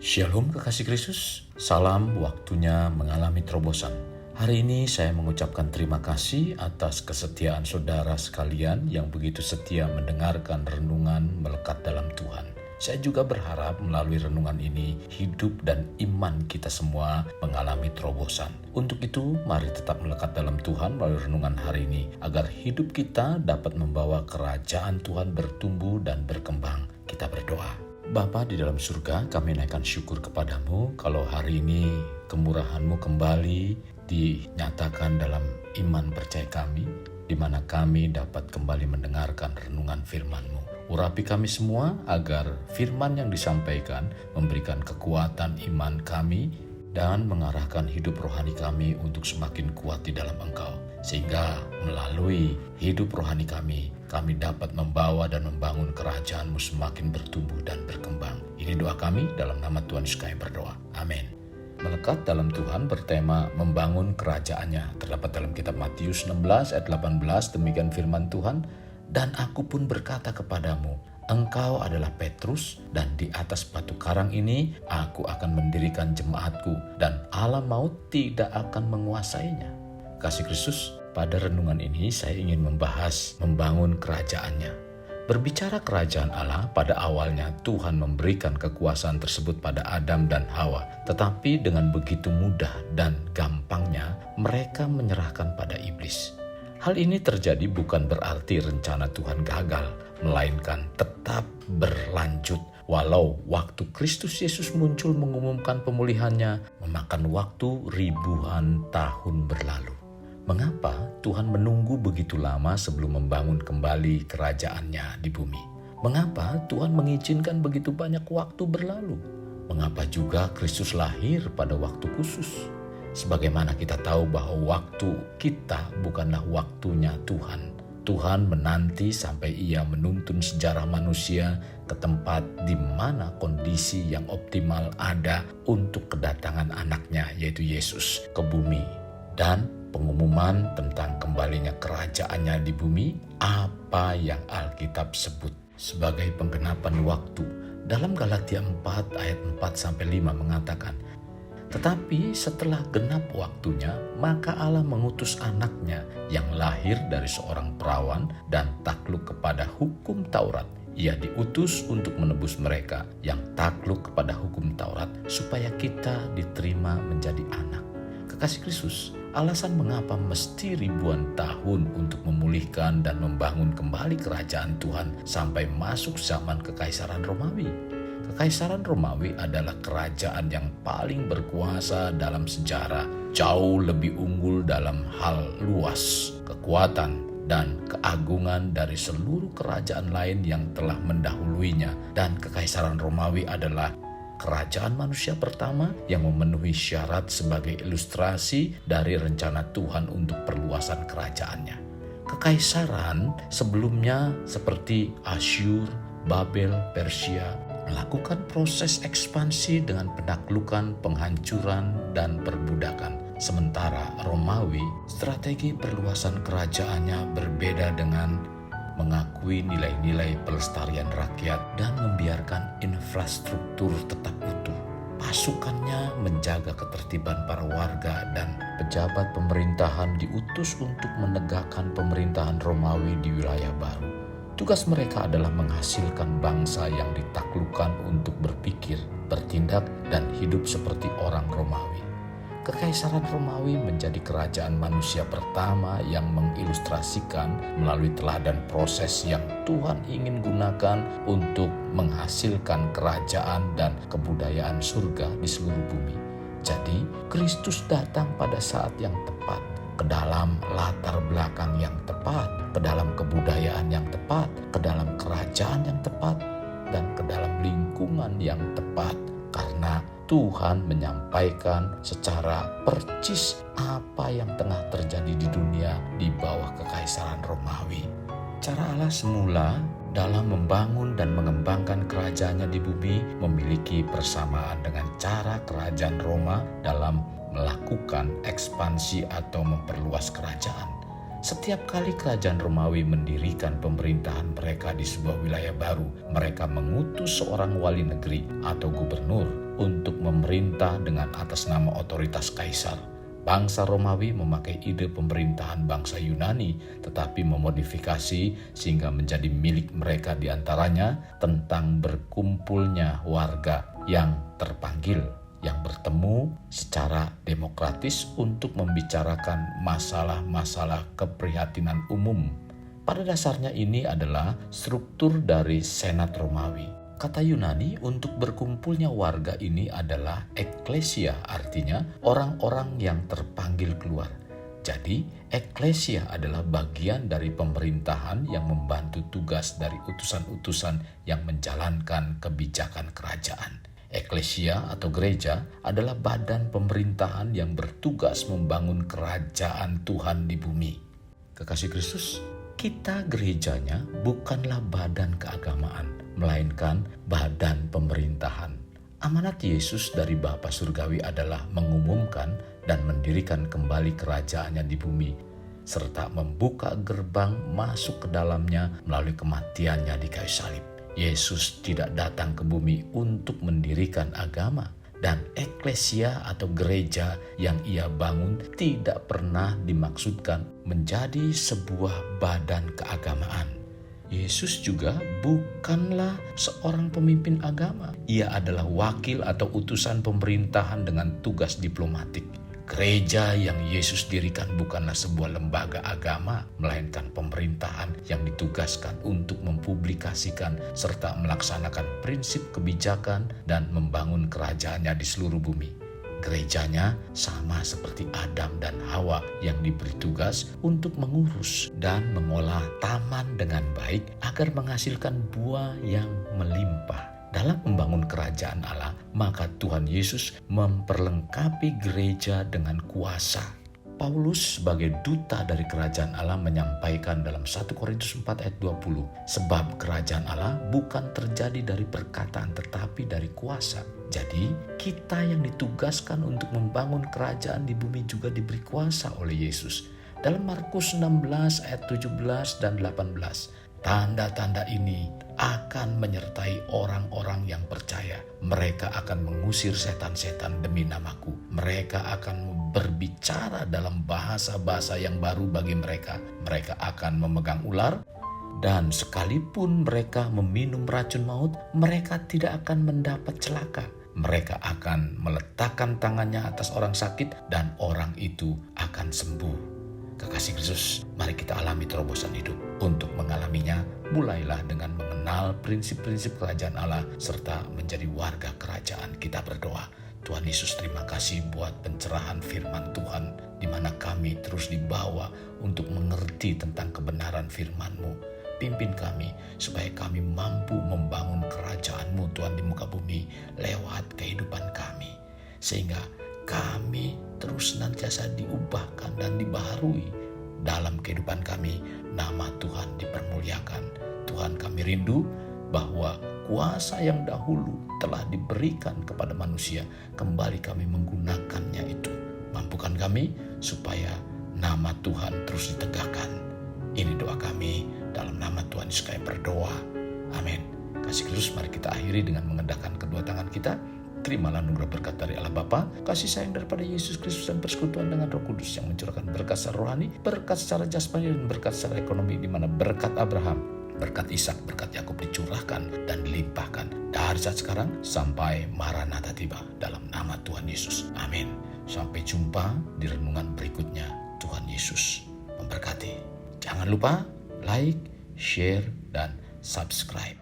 Shalom kekasih Kristus, salam waktunya mengalami terobosan. Hari ini saya mengucapkan terima kasih atas kesetiaan saudara sekalian yang begitu setia mendengarkan renungan melekat dalam Tuhan. Saya juga berharap melalui renungan ini hidup dan iman kita semua mengalami terobosan. Untuk itu mari tetap melekat dalam Tuhan melalui renungan hari ini agar hidup kita dapat membawa kerajaan Tuhan bertumbuh dan berkembang. Kita berdoa. Bapa di dalam surga, kami naikkan syukur kepadamu kalau hari ini kemurahan-Mu kembali dinyatakan dalam iman percaya kami, di mana kami dapat kembali mendengarkan renungan firman-Mu. Urapi kami semua agar firman yang disampaikan memberikan kekuatan iman kami dan mengarahkan hidup rohani kami untuk semakin kuat di dalam Engkau. Sehingga melalui hidup rohani kami dapat membawa dan membangun kerajaan-Mu semakin bertumbuh dan berkembang. Ini doa kami dalam nama Tuhan Yesus kami berdoa. Amin. Melekat dalam Tuhan bertema membangun kerajaannya. Terdapat dalam kitab Matius 16 ayat 18, demikian firman Tuhan. Dan aku pun berkata kepadamu, engkau adalah Petrus, dan di atas batu karang ini aku akan mendirikan jemaatku, dan alam maut tidak akan menguasainya. Kasih Kristus, pada renungan ini saya ingin membahas membangun kerajaannya. Berbicara kerajaan Allah, pada awalnya Tuhan memberikan kekuasaan tersebut pada Adam dan Hawa. Tetapi dengan begitu mudah dan gampangnya mereka menyerahkan pada iblis. Hal ini terjadi bukan berarti rencana Tuhan gagal, melainkan tetap berlanjut. Walau waktu Kristus Yesus muncul mengumumkan pemulihannya, memakan waktu ribuan tahun berlalu. Mengapa Tuhan menunggu begitu lama sebelum membangun kembali kerajaannya di bumi? Mengapa Tuhan mengizinkan begitu banyak waktu berlalu? Mengapa juga Kristus lahir pada waktu khusus? Sebagaimana kita tahu bahwa waktu kita bukanlah waktunya Tuhan. Tuhan menanti sampai Ia menuntun sejarah manusia ke tempat di mana kondisi yang optimal ada untuk kedatangan anaknya, yaitu Yesus, ke bumi. Dan pengumuman tentang kembalinya kerajaannya di bumi, apa yang Alkitab sebut sebagai penggenapan waktu. Dalam Galatia 4 ayat 4-5 mengatakan, tetapi setelah genap waktunya, maka Allah mengutus anaknya yang lahir dari seorang perawan dan takluk kepada hukum Taurat. Ia diutus untuk menebus mereka yang takluk kepada hukum Taurat, supaya kita diterima menjadi anak. Kekasih Kristus, alasan mengapa mesti ribuan tahun untuk memulihkan dan membangun kembali kerajaan Tuhan sampai masuk zaman Kekaisaran Romawi. Kekaisaran Romawi adalah kerajaan yang paling berkuasa dalam sejarah, jauh lebih unggul dalam hal luas, kekuatan, dan keagungan dari seluruh kerajaan lain yang telah mendahuluinya. Dan Kekaisaran Romawi adalah kerajaan manusia pertama yang memenuhi syarat sebagai ilustrasi dari rencana Tuhan untuk perluasan kerajaannya. Kekaisaran sebelumnya seperti Asyur, Babel, Persia melakukan proses ekspansi dengan penaklukan, penghancuran, dan perbudakan. Sementara Romawi, strategi perluasan kerajaannya berbeda dengan mengakui nilai-nilai pelestarian rakyat dan membiarkan infrastruktur tetap utuh. Pasukannya menjaga ketertiban para warga dan pejabat pemerintahan diutus untuk menegakkan pemerintahan Romawi di wilayah baru. Tugas mereka adalah menghasilkan bangsa yang ditaklukkan untuk berpikir, bertindak, dan hidup seperti orang Romawi. Kekaisaran Romawi menjadi kerajaan manusia pertama yang mengilustrasikan melalui teladan proses yang Tuhan ingin gunakan untuk menghasilkan kerajaan dan kebudayaan surga di seluruh bumi. Jadi, Kristus datang pada saat yang tepat, ke dalam latar belakang yang tepat, ke dalam kebudayaan yang tepat, ke dalam kerajaan yang tepat, dan ke dalam lingkungan yang tepat. Karena Tuhan menyampaikan secara percis apa yang tengah terjadi di dunia di bawah Kekaisaran Romawi. Cara Allah semula dalam membangun dan mengembangkan kerajaannya di bumi memiliki persamaan dengan cara kerajaan Roma dalam melakukan ekspansi atau memperluas kerajaan. Setiap kali kerajaan Romawi mendirikan pemerintahan mereka di sebuah wilayah baru, mereka mengutus seorang wali negeri atau gubernur untuk memerintah dengan atas nama otoritas kaisar. Bangsa Romawi memakai ide pemerintahan bangsa Yunani, tetapi memodifikasi sehingga menjadi milik mereka, diantaranya tentang berkumpulnya warga yang terpanggil, yang bertemu secara demokratis untuk membicarakan masalah-masalah keprihatinan umum. Pada dasarnya ini adalah struktur dari Senat Romawi. Kata Yunani untuk berkumpulnya warga ini adalah eklesia, artinya orang-orang yang terpanggil keluar. Jadi, eklesia adalah bagian dari pemerintahan yang membantu tugas dari utusan-utusan yang menjalankan kebijakan kerajaan. Eklesia atau gereja adalah badan pemerintahan yang bertugas membangun kerajaan Tuhan di bumi. Kekasih Kristus, kita gerejanya bukanlah badan keagamaan, melainkan badan pemerintahan. Amanat Yesus dari Bapa Surgawi adalah mengumumkan dan mendirikan kembali kerajaannya di bumi, serta membuka gerbang masuk ke dalamnya melalui kematiannya di kayu salib. Yesus tidak datang ke bumi untuk mendirikan agama, dan eklesia atau gereja yang ia bangun tidak pernah dimaksudkan menjadi sebuah badan keagamaan. Yesus juga bukanlah seorang pemimpin agama. Ia adalah wakil atau utusan pemerintahan dengan tugas diplomatik. Gereja yang Yesus dirikan bukanlah sebuah lembaga agama, melainkan pemerintahan yang ditugaskan untuk mempublikasikan serta melaksanakan prinsip kebijakan dan membangun kerajaannya di seluruh bumi. Gerejanya sama seperti Adam dan Hawa yang diberi tugas untuk mengurus dan mengolah taman dengan baik agar menghasilkan buah yang melimpah. Dalam membangun kerajaan Allah, maka Tuhan Yesus memperlengkapi gereja dengan kuasa. Paulus sebagai duta dari kerajaan Allah menyampaikan dalam 1 Korintus 4 ayat 20, sebab kerajaan Allah bukan terjadi dari perkataan tetapi dari kuasa. Jadi kita yang ditugaskan untuk membangun kerajaan di bumi juga diberi kuasa oleh Yesus. Dalam Markus 16 ayat 17 dan 18, tanda-tanda ini akan menyertai orang-orang yang percaya. Mereka akan mengusir setan-setan demi namaku. Mereka akan berbicara dalam bahasa-bahasa yang baru bagi mereka. Mereka akan memegang ular, dan sekalipun mereka meminum racun maut, mereka tidak akan mendapat celaka. Mereka akan meletakkan tangannya atas orang sakit, dan orang itu akan sembuh. Kekasih Kristus, mari kita alami terobosan hidup. Untuk mengalaminya, mulailah dengan mengenal prinsip-prinsip kerajaan Allah serta menjadi warga kerajaan. Kita berdoa. Tuhan Yesus, terima kasih buat pencerahan firman Tuhan, di mana kami terus dibawa untuk mengerti tentang kebenaran firman-Mu. Pimpin kami supaya kami mampu membangun kerajaan-Mu Tuhan di muka bumi lewat kehidupan kami. Sehingga kami terus senantiasa diubahkan dan dibaharui dalam kehidupan kami. Nama Tuhan dipermuliakan. Tuhan, kami rindu bahwa kuasa yang dahulu telah diberikan kepada manusia, kembali kami menggunakannya itu. Mampukan kami supaya nama Tuhan terus ditegakkan. Ini doa kami dalam nama Tuhan Yesus kami berdoa. Amin. Kasih Kristus, mari kita akhiri dengan mengendahkan kedua tangan kita. Terimalah anugerah berkat dari Allah Bapa, kasih sayang daripada Yesus Kristus, dan persekutuan dengan Roh Kudus yang mencurahkan berkat secara rohani, berkat secara jasmani, dan berkat secara ekonomi, di mana berkat Abraham, berkat Ishak, berkat Yakub dicurahkan dan dilimpahkan dari saat sekarang sampai Maranatha tiba, dalam nama Tuhan Yesus. Amin. Sampai jumpa di renungan berikutnya. Tuhan Yesus memberkati. Jangan lupa like, share, dan subscribe.